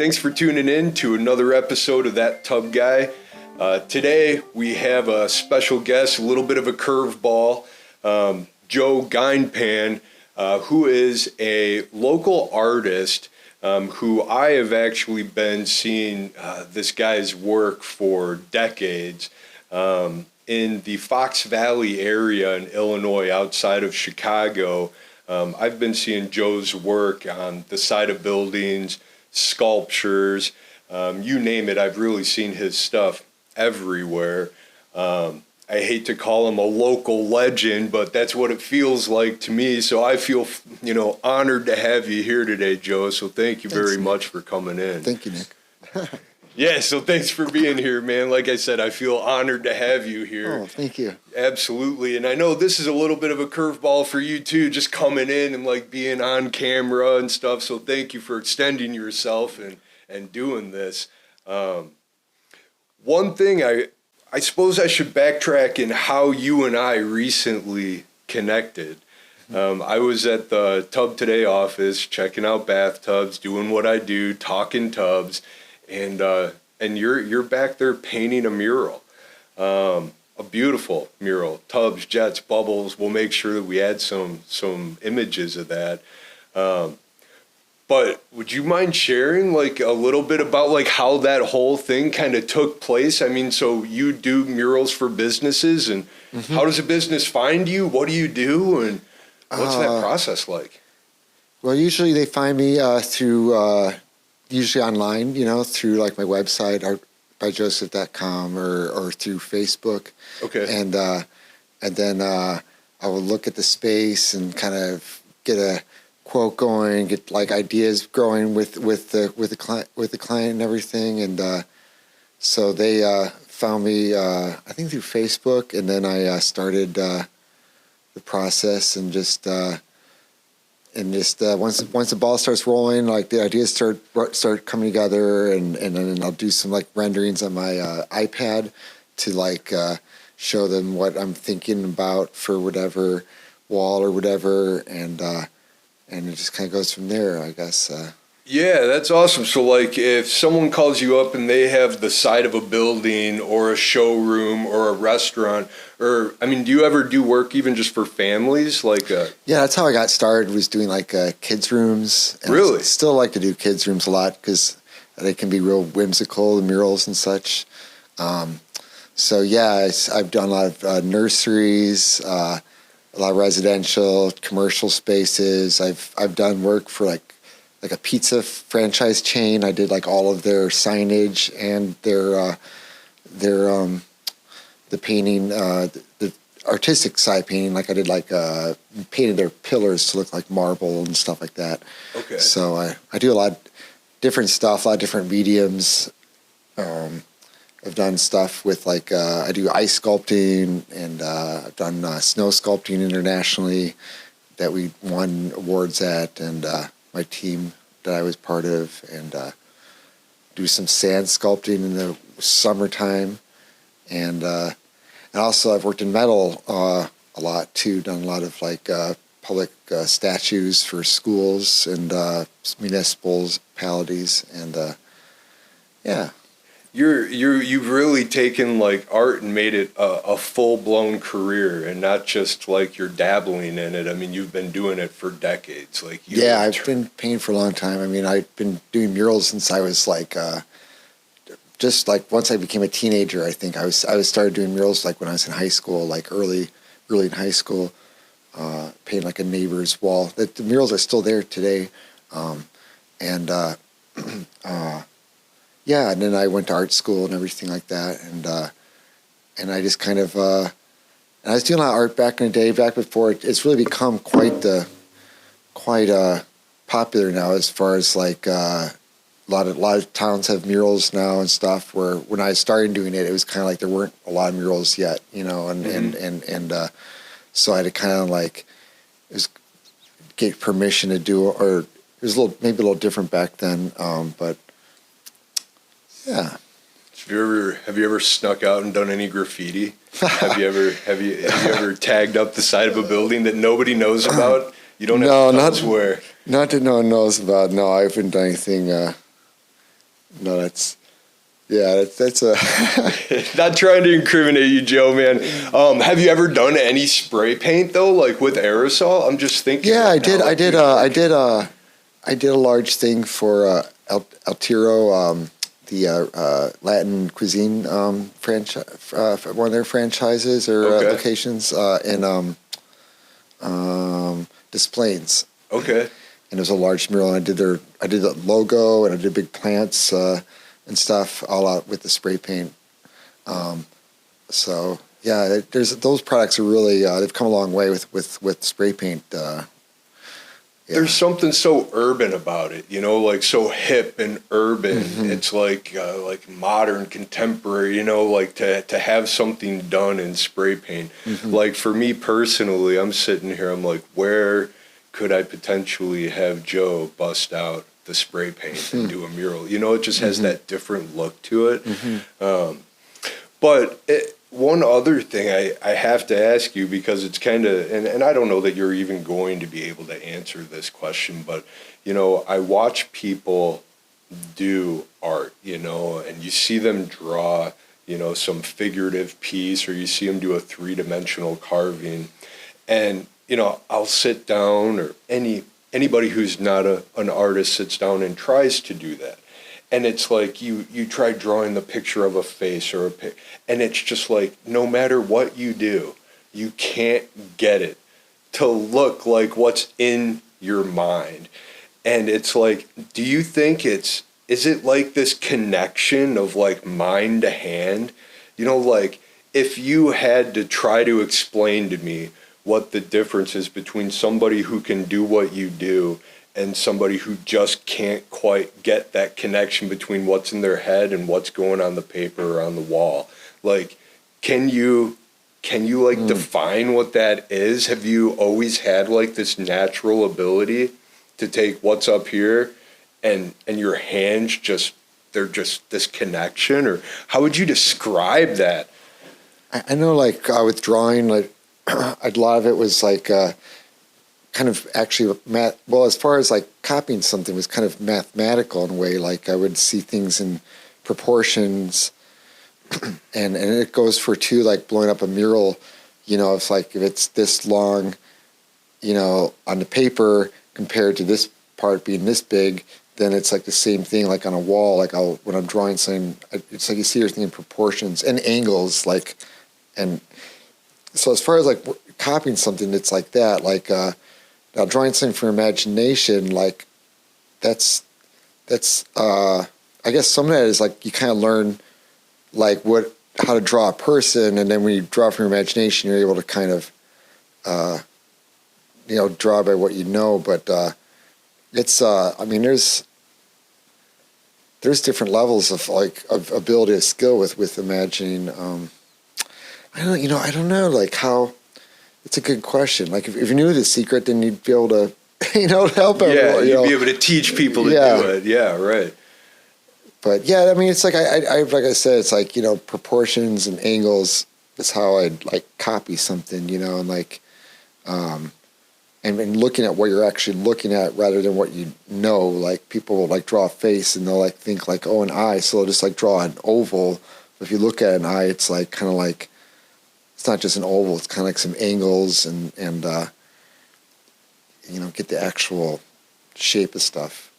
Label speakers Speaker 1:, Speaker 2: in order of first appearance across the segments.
Speaker 1: Thanks for tuning in to another episode of That Tub Guy. Today we have a special guest, a little bit of a curveball, Joe Gagnepain, who is a local artist who I have actually been seeing this guy's work for decades in the Fox Valley area in Illinois outside of Chicago. I've been seeing Joe's work on the side of buildings, sculptures, you name it. I've really seen his stuff everywhere. I hate to call him a local legend, but that's what it feels like to me. So I feel, honored to have you here today, Joe. So thank you very much for coming in.
Speaker 2: Thank you, Nick.
Speaker 1: Yeah, so thanks for being here, man. Like I said, I feel honored to have you here.
Speaker 2: Oh, thank you.
Speaker 1: Absolutely. And I know this is a little bit of a curveball for you too, just coming in and being on camera and stuff. So thank you for extending yourself and doing this. One thing I suppose I should backtrack in how you and I recently connected. I was at the Tub Today office checking out bathtubs, doing what I do, talking tubs. And you're back there painting a mural, a beautiful mural, tubs, jets, bubbles. We'll make sure that we add some images of that. But would you mind sharing a little bit about how that whole thing kind of took place? I mean, so you do murals for businesses, and how does a business find you? What do you do, and what's that process like?
Speaker 2: Well, usually they find me through. Usually online, through my website, artbyjoseph.com or through Facebook. Okay. And then I will look at the space and kind of get a quote going, get ideas growing with the client and everything. And so they found me, I think through Facebook, and then I started the process and just. Once the ball starts rolling, the ideas start coming together, and then I'll do some renderings on my iPad to show them what I'm thinking about for whatever wall or whatever, and it just kind of goes from there, I guess.
Speaker 1: Yeah, that's awesome. So if someone calls you up and they have the side of a building or a showroom or a restaurant, do you ever do work even just for families? Yeah,
Speaker 2: that's how I got started, was doing kids' rooms. And
Speaker 1: really?
Speaker 2: I still like to do kids' rooms a lot because they can be real whimsical, the murals and such. So yeah, I've done a lot of nurseries, a lot of residential, commercial spaces. I've done work for a pizza franchise chain. I did all of their signage and their the painting, the artistic side painting. I did painted their pillars to look like marble and stuff like that.
Speaker 1: Okay.
Speaker 2: So I do a lot of different stuff, a lot of different mediums. I've done stuff with I do ice sculpting, and I've done snow sculpting internationally that we won awards at, and my team that I was part of, and do some sand sculpting in the summertime, and also I've worked in metal a lot too. Done a lot of public statues for schools and municipalities, and yeah.
Speaker 1: You've really taken art and made it a full-blown career, and not just you're dabbling in it. I mean, you've been doing it for decades.
Speaker 2: Yeah, I've been painting for a long time. I mean, I've been doing murals since I was once I became a teenager. I think I started doing murals when I was in high school, early in high school, painting a neighbor's wall. The murals are still there today, yeah, and then I went to art school and everything like that, and I just kind of and I was doing a lot of art back in the day, back before it's really become quite popular now, as far as a lot of towns have murals now and stuff. Where when I started doing it, it was kind of there weren't a lot of murals yet, and so I had to kind of get permission to do, or it was maybe a little different back then, but. Yeah.
Speaker 1: Have you ever snuck out and done any graffiti? Have you ever tagged up the side of a building that nobody knows about? You don't have to tell us where.
Speaker 2: Not that no one knows about. No, I haven't done anything No, that's a.
Speaker 1: Not trying to incriminate you, Joe, man. Have you ever done any spray paint though, like with aerosol? I'm just thinking.
Speaker 2: Yeah,
Speaker 1: right
Speaker 2: I did.
Speaker 1: now,
Speaker 2: I did a large thing for Altiro, the Latin cuisine franchise, one of their franchises or locations in Des Plaines.
Speaker 1: Okay.
Speaker 2: And it was a large mural. And I did the logo, and I did big plants and stuff all out with the spray paint. So yeah, those products are really they've come a long way with spray paint. Yeah.
Speaker 1: There's something so urban about it, like so hip and urban. Mm-hmm. It's like modern, contemporary, like to have something done in spray paint. Mm-hmm. Like for me personally, I'm sitting here, I'm like, where could I potentially have Joe bust out the spray paint and do a mural? It just has that different look to it. Mm-hmm. But one other thing I have to ask you, because it's kind of, and I don't know that you're even going to be able to answer this question, but, I watch people do art, and you see them draw, some figurative piece, or you see them do a 3-dimensional carving, and, I'll sit down, or anybody who's not an artist sits down and tries to do that. And it's like you try drawing the picture of a face or and it's just like no matter what you do, you can't get it to look like what's in your mind. And it's like, do you think is it like this connection of like mind to hand? Like if you had to try to explain to me what the difference is between somebody who can do what you do and somebody who just can't quite get that connection between what's in their head and what's going on the paper or on the wall. Like, can you like define what that is? Have you always had like this natural ability to take what's up here and your hands they're just this connection? Or how would you describe that?
Speaker 2: I know like with drawing, like a lot of it was like kind of actually as far as like copying something was kind of mathematical in a way. Like I would see things in proportions, and it goes for too, like blowing up a mural, it's like if it's this long, on the paper compared to this part being this big, then it's like the same thing like on a wall. Like when I'm drawing something, it's like you see everything in proportions and angles, like, and so as far as like copying something, it's like that. Like now drawing something for imagination, like that's I guess some of that is like you kind of learn like how to draw a person, and then when you draw from your imagination, you're able to kind of draw by what you know. But it's I mean there's different levels of like of ability of skill with imagining. I don't know like how. It's a good question. Like if you knew the secret, then you'd be able to, help everyone.
Speaker 1: Yeah, you'd be able to teach people to do it. Yeah, right.
Speaker 2: But yeah, I mean, it's like I like I said, it's like proportions and angles is how I'd like copy something, and like, and looking at what you're actually looking at rather than what you know. Like people will like draw a face and they'll like think like, oh, an eye, so they'll just like draw an oval. But if you look at an eye, it's like kind of like. It's not just an oval, it's kind of like some angles and get the actual shape of stuff.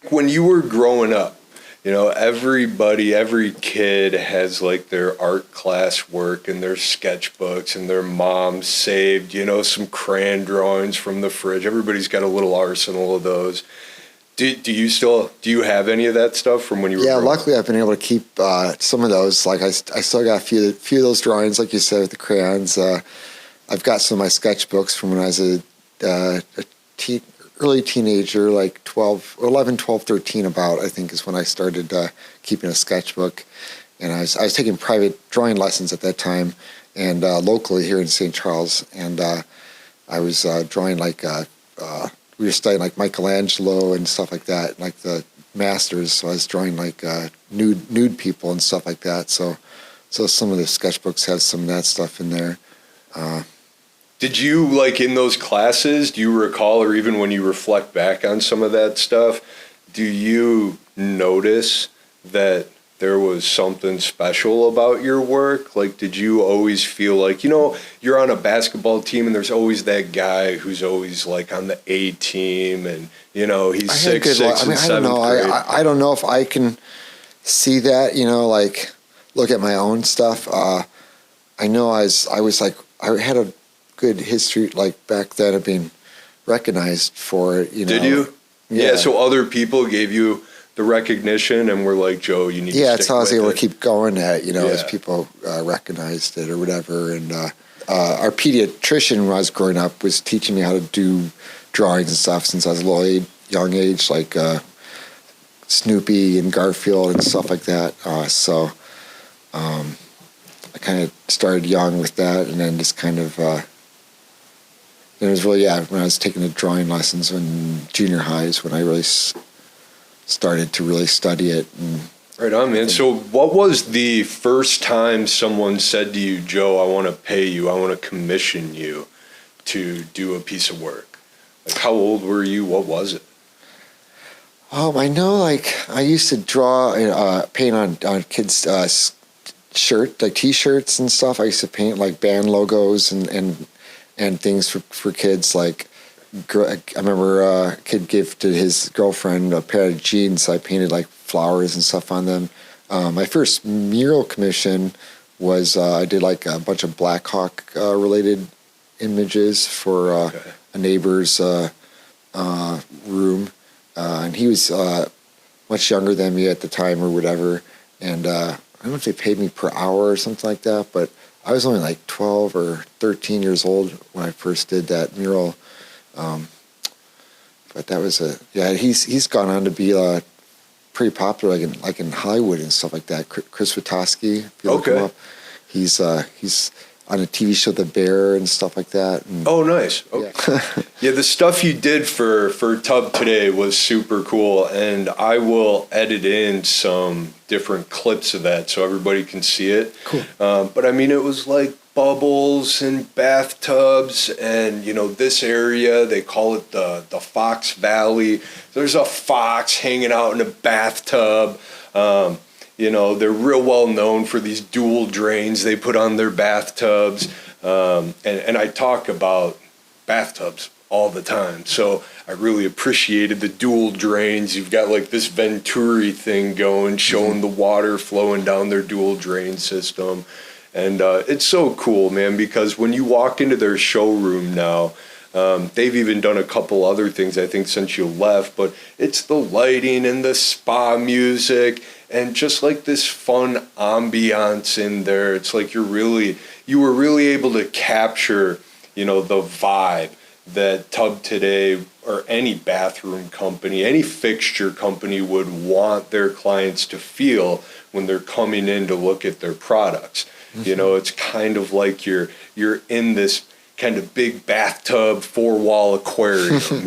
Speaker 1: When you were growing up, every kid has like their art class work and their sketchbooks, and their mom saved, some crayon drawings from the fridge. Everybody's got a little arsenal of those. Do you have any of that stuff from when you were growing
Speaker 2: luckily
Speaker 1: up?
Speaker 2: I've been able to keep some of those. Like I still got a few of those drawings, like you said, with the crayons. I've got some of my sketchbooks from when I was early teenager, like 11, 12, 13 about, I think is when I started keeping a sketchbook. And I was taking private drawing lessons at that time, and locally here in St. Charles. And I was drawing like... we were studying like Michelangelo and stuff like that, like the masters. So I was drawing like nude people and stuff like that. So some of the sketchbooks have some of that stuff in there.
Speaker 1: Did you, like in those classes, do you recall, or even when you reflect back on some of that stuff, do you notice that there was something special about your work? Like, did you always feel like, you're on a basketball team and there's always that guy who's always like on the A team and, he's 6'6" in seventh grade.
Speaker 2: I don't know if I can see that, like look at my own stuff. I know I was like, I had a good history like back then of being recognized for it,
Speaker 1: Did you? Yeah. So other people gave you the recognition and were like, Joe, you need to stick with it.
Speaker 2: Yeah, that's how I was able to keep going at, as people recognized it or whatever. And our pediatrician when I was growing up was teaching me how to do drawings and stuff since I was a young age, like Snoopy and Garfield and stuff like that. So I kind of started young with that, and then just kind of it was really when I was taking the drawing lessons in junior high is when I really started to really study it. And
Speaker 1: right on, man. So what was the first time someone said to you, Joe, I want to pay you, I want to commission you to do a piece of work? Like, how old were you? What was it?
Speaker 2: I know, like, I used to draw, paint on kids' shirt, like T-shirts and stuff. I used to paint, like, band logos and things for kids. Like, I remember a kid gifted his girlfriend a pair of jeans. So I painted, like, flowers and stuff on them. My first mural commission was I did, like, a bunch of Black Hawk related images for a neighbor's room. And he was much younger than me at the time or whatever. And I don't know if they paid me per hour or something like that, but I was only like 12 or 13 years old when I first did that mural. But that was he's gone on to be pretty popular like in Hollywood and stuff like that. Chris Witowski, if you look him up, he's on a TV show, The Bear, and stuff like that. And,
Speaker 1: oh, nice. Okay. Yeah, the stuff you did for Tub today was super cool, and I will edit in some different clips of that so everybody can see it.
Speaker 2: Cool.
Speaker 1: But I mean, it was like bubbles and bathtubs, and this area they call it the Fox Valley. There's a fox hanging out in a bathtub. They're real well known for these dual drains they put on their bathtubs. And I talk about bathtubs all the time. So I really appreciated the dual drains. You've got like this Venturi thing going, showing the water flowing down their dual drain system. And it's so cool, man, because when you walk into their showroom now, they've even done a couple other things, I think, since you left, but it's the lighting and the spa music and just like this fun ambiance in there. It's like you were really able to capture, the vibe that Tub Today or any bathroom company, any fixture company would want their clients to feel when they're coming in to look at their products. Mm-hmm. It's kind of like you're in this kind of big bathtub 4-wall aquarium, I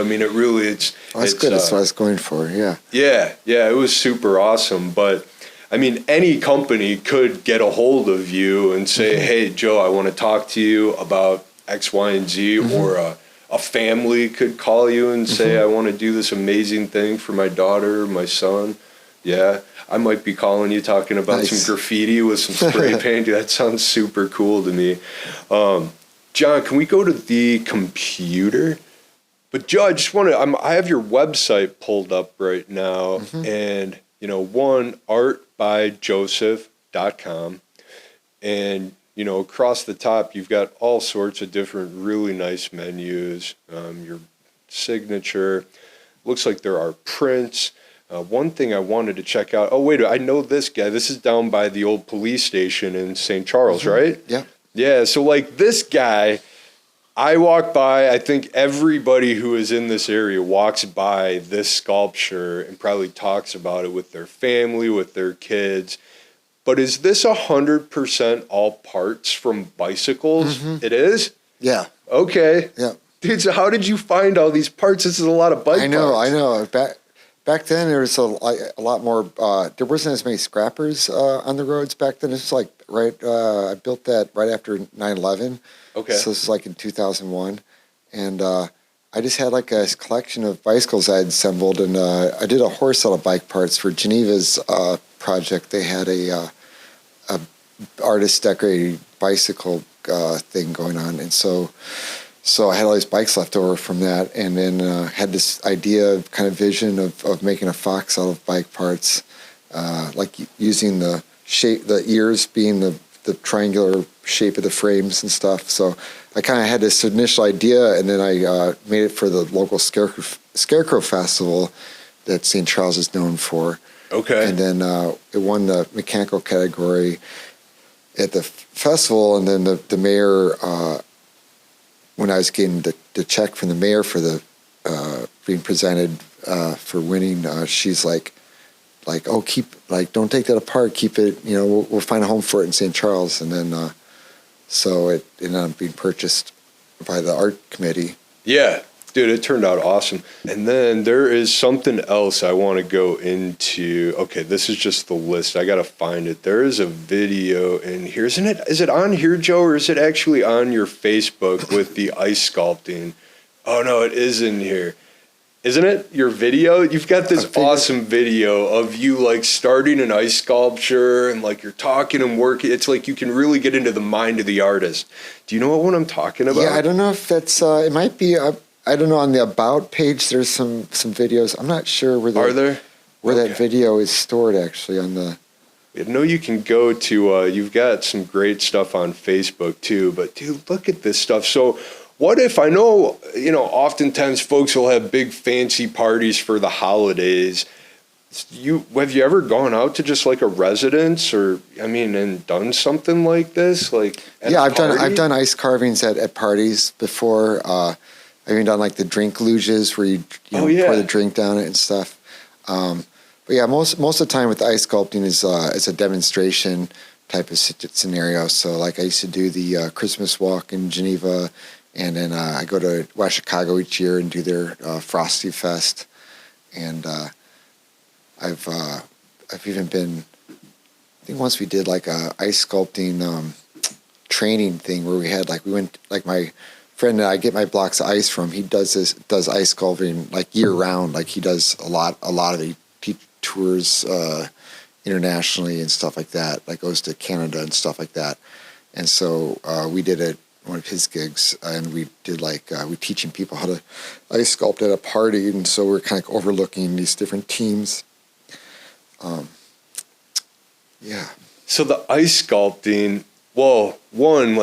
Speaker 1: mean, it's
Speaker 2: good. That's what I was going for. Yeah,
Speaker 1: it was super awesome. But I mean, any company could get a hold of you and say, hey, Joe, I want to talk to you about X, Y, and Z, or a family could call you and say, I want to do this amazing thing for my daughter, my son. Yeah, I might be calling you talking about some graffiti with some spray paint. That sounds super cool to me. John, can we go to the computer? But Joe, I just want to, I have your website pulled up right now, and, artbyjoseph.com, and, across the top, you've got all sorts of different really nice menus, your signature, looks like there are prints. One thing I wanted to check out, I know this guy, this is down by the old police station in St. Charles, right?
Speaker 2: Yeah.
Speaker 1: Yeah, so like this guy, I walk by, I think everybody who is in this area walks by this sculpture and probably talks about it with their family, with their kids. But is this 100% all parts from bicycles? It is?
Speaker 2: Yeah.
Speaker 1: Okay.
Speaker 2: Yeah.
Speaker 1: Dude, so how did you find all these parts? This is a lot of bike parts.
Speaker 2: I know. Back then, there was a lot more. There wasn't as many scrappers on the roads back then. It's like I built that right after 9/11.
Speaker 1: Okay.
Speaker 2: So this is like in 2001, and I just had like a collection of bicycles I had assembled, and I did a horse out of bike parts for Geneva's project. They had a artist decorated bicycle thing going on, and so I had all these bikes left over from that, and then had this idea, kind of vision of making a fox out of bike parts, like using the shape, the ears being the triangular shape of the frames and stuff. So I kind of had this initial idea, and then I made it for the local Scarecrow Festival that St. Charles is known for.
Speaker 1: Okay.
Speaker 2: And then it won the mechanical category at the festival, and then the mayor, when I was getting the check from the mayor for the being presented for winning, she's like, oh, don't take that apart, keep it, we'll find a home for it in St. Charles. And then so it ended up being purchased by the art committee.
Speaker 1: Yeah, dude, it turned out awesome. And then there is something else I want to go into. Okay, this is just the list. I got to find it. There is a video in here. Is it on here, Joe, or is it actually on your Facebook with the ice sculpting? Oh, no, it is in here. Isn't it your video? You've got this awesome video of you like starting an ice sculpture and like you're talking and working. It's like you can really get into the mind of the artist. Do you know what I'm talking about?
Speaker 2: Yeah, I don't know if that's, it might be, I don't know, on the About page there's some videos. I'm not sure where that video is stored actually on the...
Speaker 1: I know you can go to, you've got some great stuff on Facebook too, but dude, look at this stuff. So what if, I know, oftentimes folks will have big fancy parties for the holidays. Have you ever gone out to just like a residence and done something like this?
Speaker 2: I've done ice carvings at parties before. I've even done like the drink luges where you pour the drink down it and stuff. But yeah, most of the time with the ice sculpting is a demonstration type of scenario. So like I used to do the Christmas walk in Geneva. And then I go to West Chicago each year and do their Frosty Fest, and I've even been. I think once we did like a ice sculpting training thing where we went like my friend that I get my blocks of ice from. He does ice sculpting like year round. Like he does a lot of it. He tours internationally and stuff like that. Like goes to Canada and stuff like that. And so we did it. One of his gigs, and we did we teaching people how to ice sculpt at a party, and so we're kind of overlooking these different teams. Yeah.
Speaker 1: So the ice sculpting, well, one,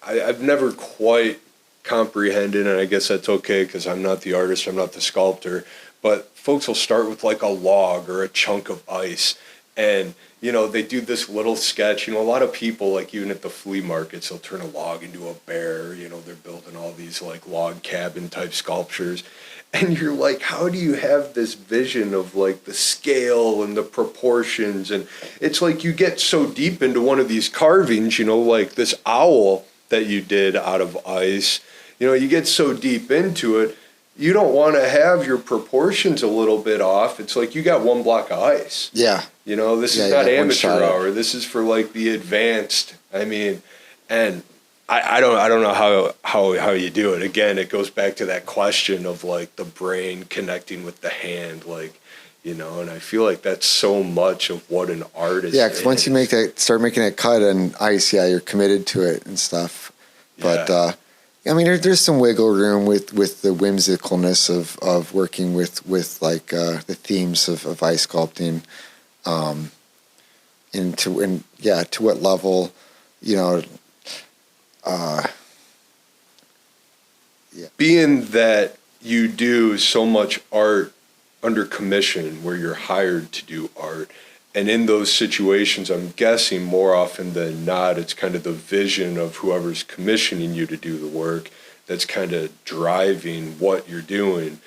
Speaker 1: I've never quite comprehended, and I guess that's okay because I'm not the artist, I'm not the sculptor, but folks will start with like a log or a chunk of ice, and they do this little sketch. A lot of people, like even at the flea markets, they'll turn a log into a bear. They're building all these like log cabin type sculptures. And you're like, how do you have this vision of like the scale and the proportions? And it's like you get so deep into one of these carvings, like this owl that you did out of ice. You get so deep into it, you don't want to have your proportions a little bit off. It's like you got one block of ice.
Speaker 2: Yeah.
Speaker 1: This is not amateur hour. This is for like the advanced. And I don't know how you do it. Again, it goes back to that question of like the brain connecting with the hand, and I feel like that's so much of what an artist is.
Speaker 2: Yeah, because once you start making that cut on ice, you're committed to it and stuff. But there's some wiggle room with the whimsicalness of working with like the themes of ice sculpting, to what level,
Speaker 1: Being that you do so much art under commission where you're hired to do art, and in those situations, I'm guessing more often than not, it's kind of the vision of whoever's commissioning you to do the work that's kind of driving what you're doing.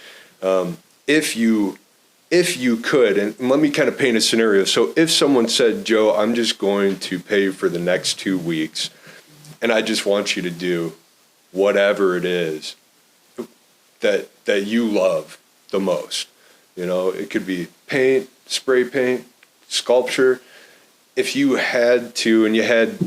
Speaker 1: If you could, and let me kind of paint a scenario. So if someone said, Joe, I'm just going to pay you for the next 2 weeks, and I just want you to do whatever it is that you love the most. It could be paint, spray paint, sculpture. If you had to, and you had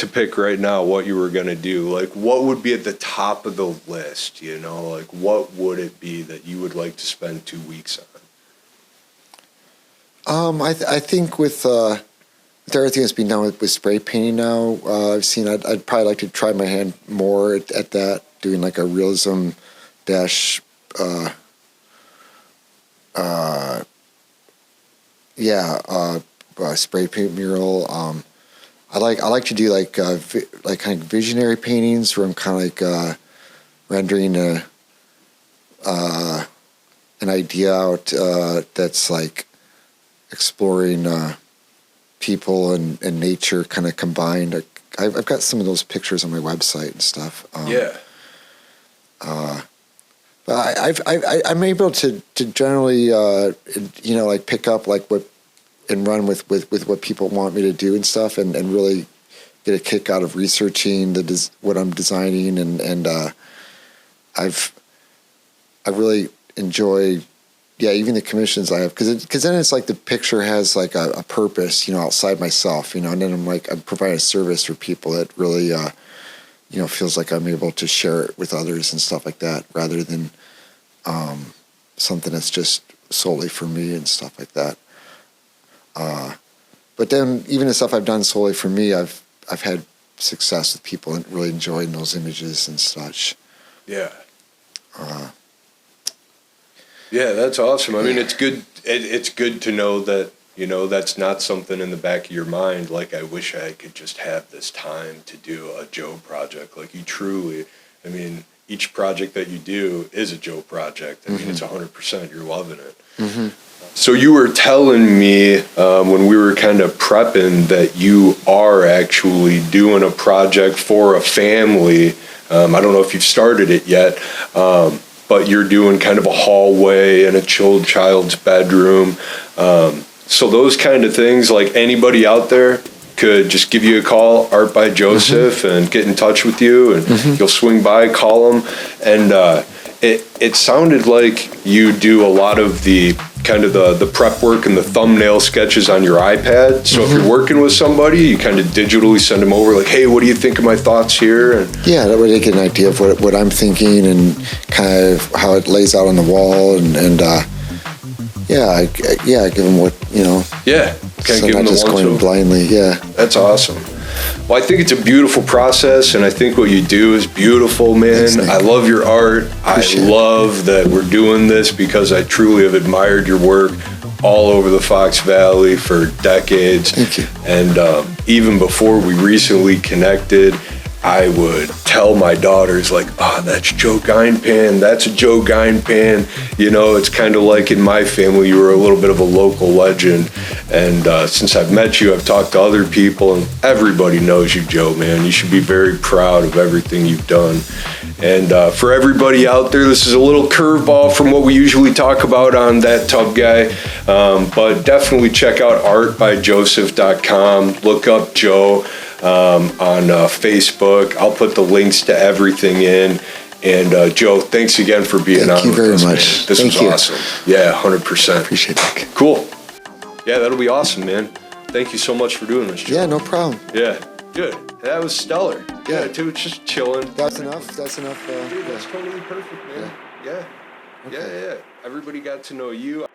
Speaker 1: to pick right now what you were going to do, like what would be at the top of the list, you know, like what would it be that you would like to spend 2 weeks on?
Speaker 2: I think with everything that's being done with spray painting now, I've seen I'd probably like to try my hand more at that, doing like a realism dash, spray paint mural. I like to do like kind of visionary paintings where I'm kind of like rendering an idea out that's like exploring people and nature kind of combined. I've got some of those pictures on my website and stuff. But I'm able to generally like pick up like what and run with what people want me to do and stuff, and really get a kick out of researching what I'm designing, and I really enjoy even the commissions I have, because then it's like the picture has like a purpose, you know, outside myself, you know, and then I'm providing a service for people that really feels like I'm able to share it with others and stuff like that, rather than something that's just solely for me and stuff like that. But then even the stuff I've done solely for me, I've had success with people and really enjoying those images and such.
Speaker 1: Yeah. Yeah, that's awesome. I mean, it's good. It's good to know that, you know, that's not something in the back of your mind. Like, I wish I could just have this time to do a Joe project. Like, you truly, I mean, each project that you do is a Joe project. I mean, it's 100%. You're loving it. Mm-hmm. So you were telling me when we were kind of prepping that you are actually doing a project for a family. I don't know if you've started it yet, but you're doing kind of a hallway and a child's bedroom. So those kind of things, like anybody out there could just give you a call, Art by Joseph, and get in touch with you, and you'll swing by, call them. And it sounded like you do a lot of the kind of the prep work and the thumbnail sketches on your iPad. So if you're working with somebody, you kind of digitally send them over like, hey, what do you think of my thoughts here? And
Speaker 2: that way they get an idea of what I'm thinking and kind of how it lays out on the wall, and I give them what, you know.
Speaker 1: Yeah, kind
Speaker 2: so
Speaker 1: of give them
Speaker 2: not
Speaker 1: the
Speaker 2: just going blindly. Yeah,
Speaker 1: that's awesome. Well, I think it's a beautiful process, and I think what you do is beautiful, man.
Speaker 2: Thanks,
Speaker 1: I love your art. Appreciate I love that we're doing this, because I truly have admired your work all over the Fox Valley for decades.
Speaker 2: Thank you.
Speaker 1: And even before we recently connected, I would tell my daughters, like, oh, that's Joe Gagnepain, that's a Joe Gagnepain. You know, it's kind of like in my family, you were a little bit of a local legend. And since I've met you, I've talked to other people, and everybody knows you, Joe, man. You should be very proud of everything you've done. And for everybody out there, this is a little curveball from what we usually talk about on That Tub Guy. But definitely check out artbyjoseph.com. Look up Joe on Facebook. I'll put the links to everything in. And Joe, thanks again for being on with us.
Speaker 2: Thank you very much.
Speaker 1: Man. This was awesome. Yeah, 100%.
Speaker 2: Appreciate it.
Speaker 1: Cool. Yeah, that'll be awesome, man. Thank you so much for doing this, Joe.
Speaker 2: Yeah, no problem.
Speaker 1: Yeah, good. That was stellar. Yeah, dude, just chilling.
Speaker 2: That's enough.
Speaker 1: Dude, that's totally perfect, man. Yeah.
Speaker 2: Okay.
Speaker 1: Yeah. Everybody got to know you.